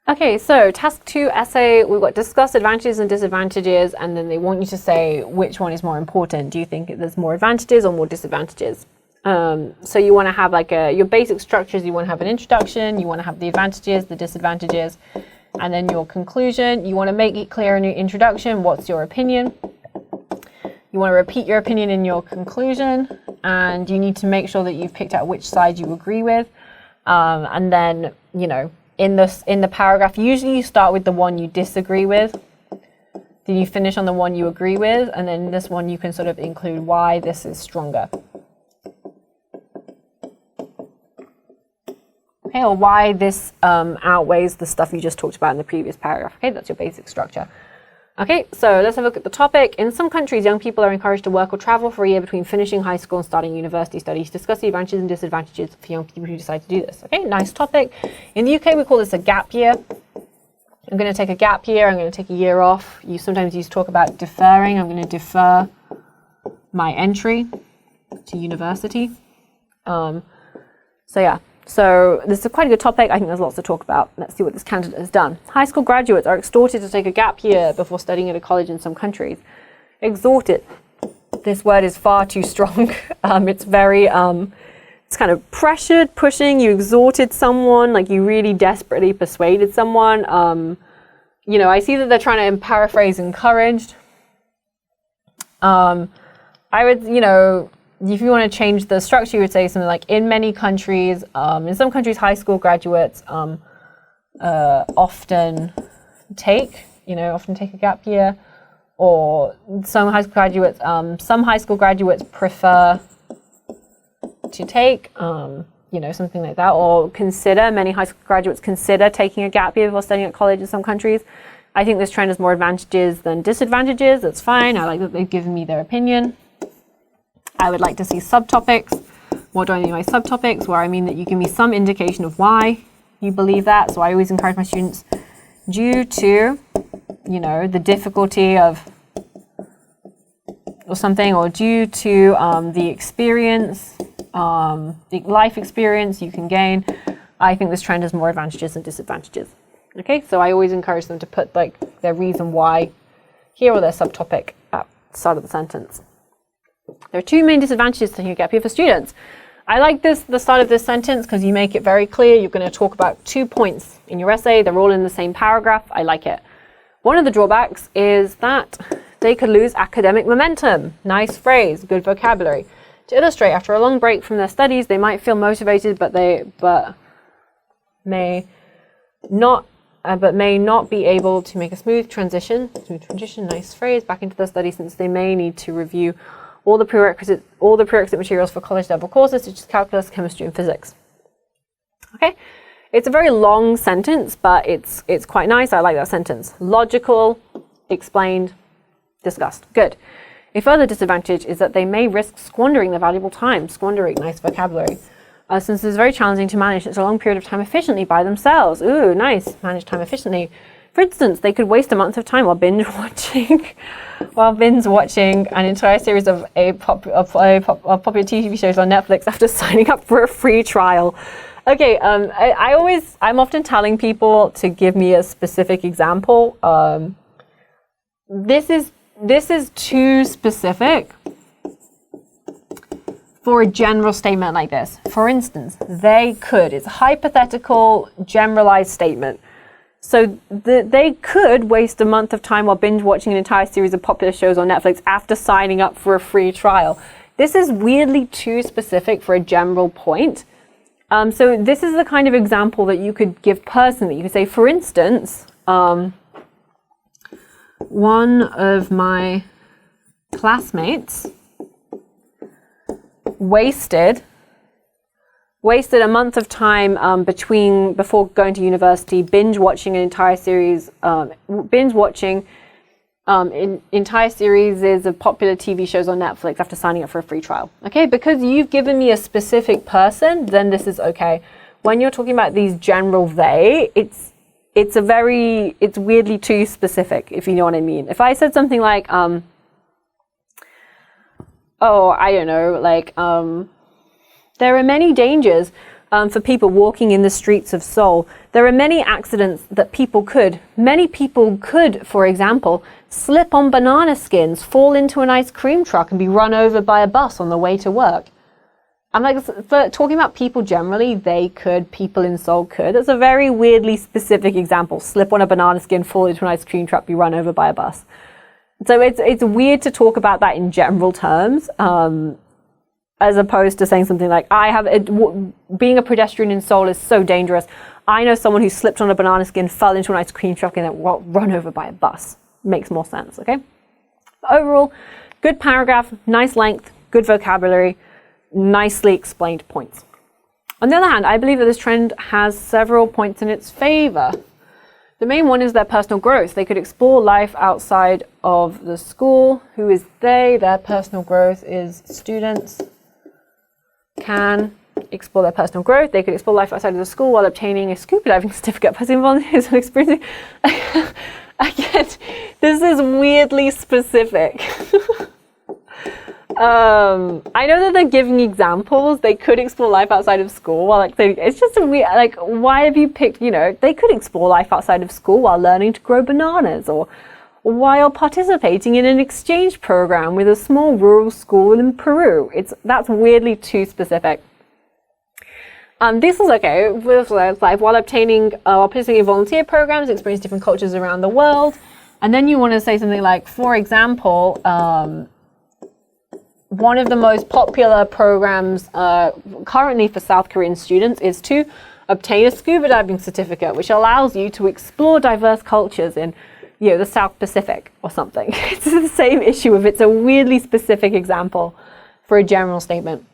Okay, so task 2 essay, we've got discuss advantages and disadvantages, and then they want you to say which one is more important. Do you think there's more advantages or more disadvantages? So you want to have like your basic structures. You want to have an introduction, you want to have the advantages, the disadvantages, and then your conclusion. You want to make it clear in your introduction what's your opinion. You want to repeat your opinion in your conclusion, and you need to make sure that you've picked out which side you agree with. And then, you know, in the paragraph, usually you start with the one you disagree with, then you finish on the one you agree with, and then this one you can sort of include why this is stronger. Okay, or why this outweighs the stuff you just talked about in the previous paragraph. Okay, that's your basic structure. Okay, so let's have a look at the topic. In some countries, young people are encouraged to work or travel for a year between finishing high school and starting university studies. Discuss the advantages and disadvantages for young people who decide to do this. Okay, nice topic. In the UK, we call this a gap year. I'm going to take a gap year. I'm going to take a year off. You sometimes used to talk about deferring. I'm going to defer my entry to university. So yeah. So this is quite a good topic. I think there's lots to talk about. Let's see what this candidate has done. High school graduates are exhorted to take a gap year before studying at a college in some countries. Exhorted. This word is far too strong. It's very, it's kind of pressured, pushing. You exhorted someone, like you really desperately persuaded someone. You know, I see that they're trying to paraphrase encouraged. I would, you know, if you want to change the structure, you would say something like, in many countries, in some countries, high school graduates often take a gap year, or some high school graduates prefer to take, you know, something like that, or many high school graduates consider taking a gap year before studying at college in some countries. I think this trend has more advantages than disadvantages. That's fine. I like that they've given me their opinion. I would like to see subtopics. What do I mean by subtopics? Where I mean that you give me some indication of why you believe that. So I always encourage my students, due to, you know, the difficulty of or something, or due to the experience, the life experience you can gain. I think this trend has more advantages than disadvantages. Okay, so I always encourage them to put like their reason why here, or their subtopic at the start of the sentence. There are two main disadvantages to taking a gap year for students. I like the start of this sentence because you make it very clear. You're going to talk about 2 points in your essay. They're all in the same paragraph. I like it. One of the drawbacks is that they could lose academic momentum. Nice phrase, good vocabulary. To illustrate, after a long break from their studies, they might feel motivated, but may not be able to make a smooth transition, nice phrase, back into their studies, since they may need to review all the prerequisite materials for college level courses, such as calculus, chemistry, and physics. Okay, it's a very long sentence, but it's quite nice. I like that sentence. Logical, explained, discussed. Good. A further disadvantage is that they may risk squandering their valuable time. Squandering, nice vocabulary. Since it's very challenging to manage such a long period of time efficiently by themselves. Ooh, nice. Manage time efficiently. For instance, they could waste a month of time while binge watching an entire series of popular TV shows on Netflix after signing up for a free trial. Okay, I'm often telling people to give me a specific example. This is too specific for a general statement like this. For instance, they could. It's a hypothetical, generalized statement. So they could waste a month of time while binge watching an entire series of popular shows on Netflix after signing up for a free trial. This is weirdly too specific for a general point. So this is the kind of example that you could give personally. You could say, for instance, one of my classmates wasted a month of time before going to university, binge watching an entire series, entire series of popular TV shows on Netflix after signing up for a free trial. Okay, because you've given me a specific person, then this is okay. When you're talking about these general they, it's weirdly too specific, if you know what I mean. If I said something like, There are many dangers for people walking in the streets of Seoul. There are many accidents that many people could, for example, slip on banana skins, fall into an ice cream truck, and be run over by a bus on the way to work. I'm like, for talking about people generally, people in Seoul could. It's a very weirdly specific example. Slip on a banana skin, fall into an ice cream truck, be run over by a bus. So it's weird to talk about that in general terms, as opposed to saying something like, being a pedestrian in Seoul is so dangerous. I know someone who slipped on a banana skin, fell into an ice cream truck, and then run over by a bus. Makes more sense, okay? But overall, good paragraph, nice length, good vocabulary, nicely explained points. On the other hand, I believe that this trend has several points in its favor. The main one is their personal growth. They could explore life outside of the school. Who is they? Their personal growth is students can explore their personal growth. They could explore life outside of the school while obtaining a scuba diving certificate, pursuing volunteers and experiencing. Again, this is weirdly specific. I know that they're giving examples. They could explore life outside of school while it's just a weird, why have you picked, they could explore life outside of school while learning to grow bananas, or while participating in an exchange program with a small rural school in Peru. That's weirdly too specific. This is okay. While participating in volunteer programs, experience different cultures around the world. And then you want to say something like, for example, one of the most popular programs currently for South Korean students is to obtain a scuba diving certificate, which allows you to explore diverse cultures in, the South Pacific or something. It's the same issue if it's a weirdly specific example for a general statement.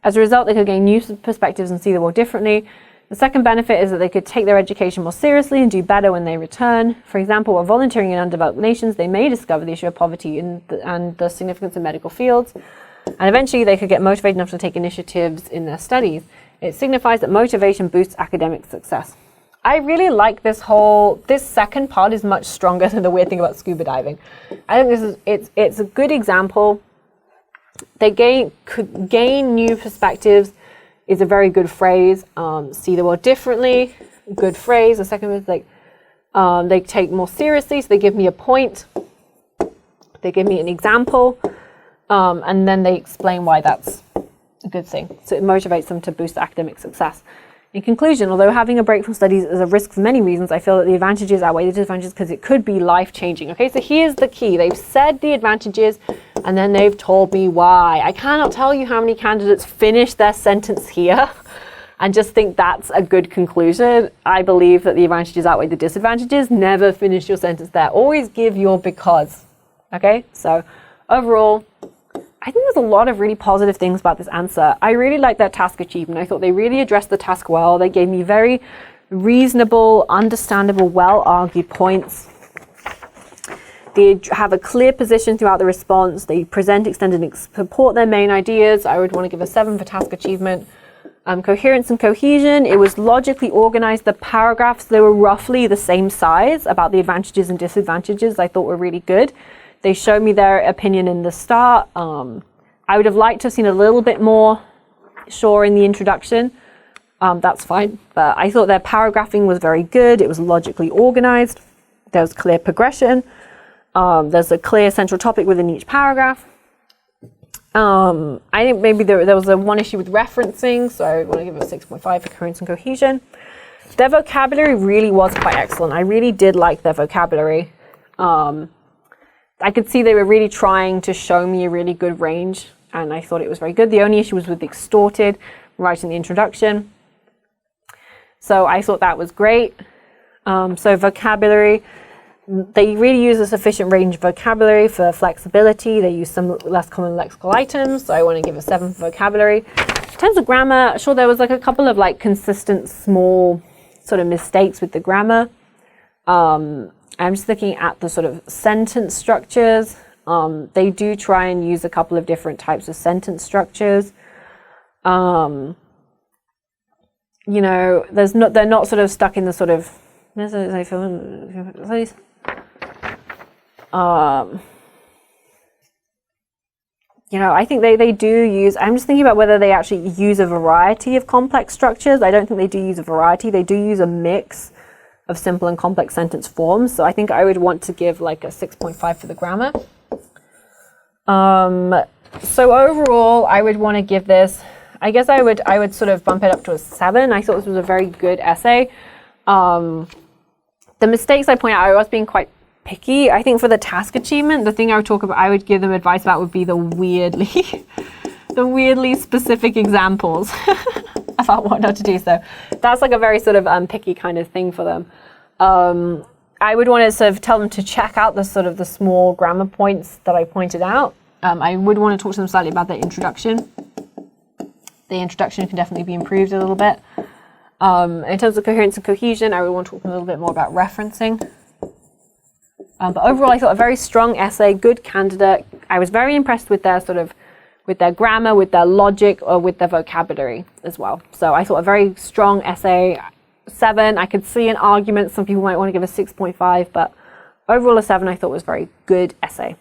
As a result, they could gain new perspectives and see the world differently. The second benefit is that they could take their education more seriously and do better when they return. For example, while volunteering in undeveloped nations, they may discover the issue of poverty and the significance of medical fields. And eventually, they could get motivated enough to take initiatives in their studies. It signifies that motivation boosts academic success. I really like this second part is much stronger than the weird thing about scuba diving. I think it's a good example. They could gain new perspectives. Is a very good phrase. See the world differently. Good phrase. The second is they take more seriously. So they give me a point. They give me an example, and then they explain why that's a good thing. So it motivates them to boost academic success. In conclusion, although having a break from studies is a risk for many reasons, I feel that the advantages outweigh the disadvantages because it could be life-changing. Okay, so here's the key. They've said the advantages, and then they've told me why. I cannot tell you how many candidates finish their sentence here and just think that's a good conclusion. I believe that the advantages outweigh the disadvantages. Never finish your sentence there. Always give your because. Okay, so overall, I think there's a lot of really positive things about this answer. I really like their task achievement. I thought they really addressed the task well. They gave me very reasonable, understandable, well-argued points. They have a clear position throughout the response. They present, extend, and support their main ideas. I would want to give a 7 for task achievement. Coherence and cohesion. It was logically organized. The paragraphs, they were roughly the same size about the advantages and disadvantages. I thought were really good. They showed me their opinion in the start. I would have liked to have seen a little bit more, in the introduction. That's fine. But I thought their paragraphing was very good. It was logically organized. There was clear progression. There's a clear central topic within each paragraph. I think maybe there was one issue with referencing, so I want to give it a 6.5 for coherence and cohesion. Their vocabulary really was quite excellent. I really did like their vocabulary. I could see they were really trying to show me a really good range, and I thought it was very good. The only issue was with extorted, right in the introduction. So I thought that was great. So vocabulary, they really use a sufficient range of vocabulary for flexibility. They use some less common lexical items, so I want to give a 7 for vocabulary. In terms of grammar, sure, there was a couple of consistent small sort of mistakes with the grammar. I'm just looking at the sort of sentence structures. They do try and use a couple of different types of sentence structures. They're not sort of stuck in the sort of you know, I think they do use, I'm just thinking about whether they actually use a variety of complex structures. I don't think they do use a variety. They do use a mix of simple and complex sentence forms. So I think I would want to give like a 6.5 for the grammar. So overall, I would want to give this, I guess I would sort of bump it up to a 7. I thought this was a very good essay. The mistakes I point out, I was being quite picky. I think for the task achievement, the thing I would give them advice about would be the weirdly specific examples about what not to do. So that's like a very sort of picky kind of thing for them. I would want to sort of tell them to check out the sort of the small grammar points that I pointed out. I would want to talk to them slightly about the introduction. The introduction can definitely be improved a little bit. In terms of coherence and cohesion, I would want to talk a little bit more about referencing. But overall, I thought a very strong essay, good candidate. I was very impressed with their with their grammar, with their logic, or with their vocabulary as well. So I thought a very strong essay, 7. I could see an argument. Some people might want to give a 6.5, but overall a 7 I thought was a very good essay.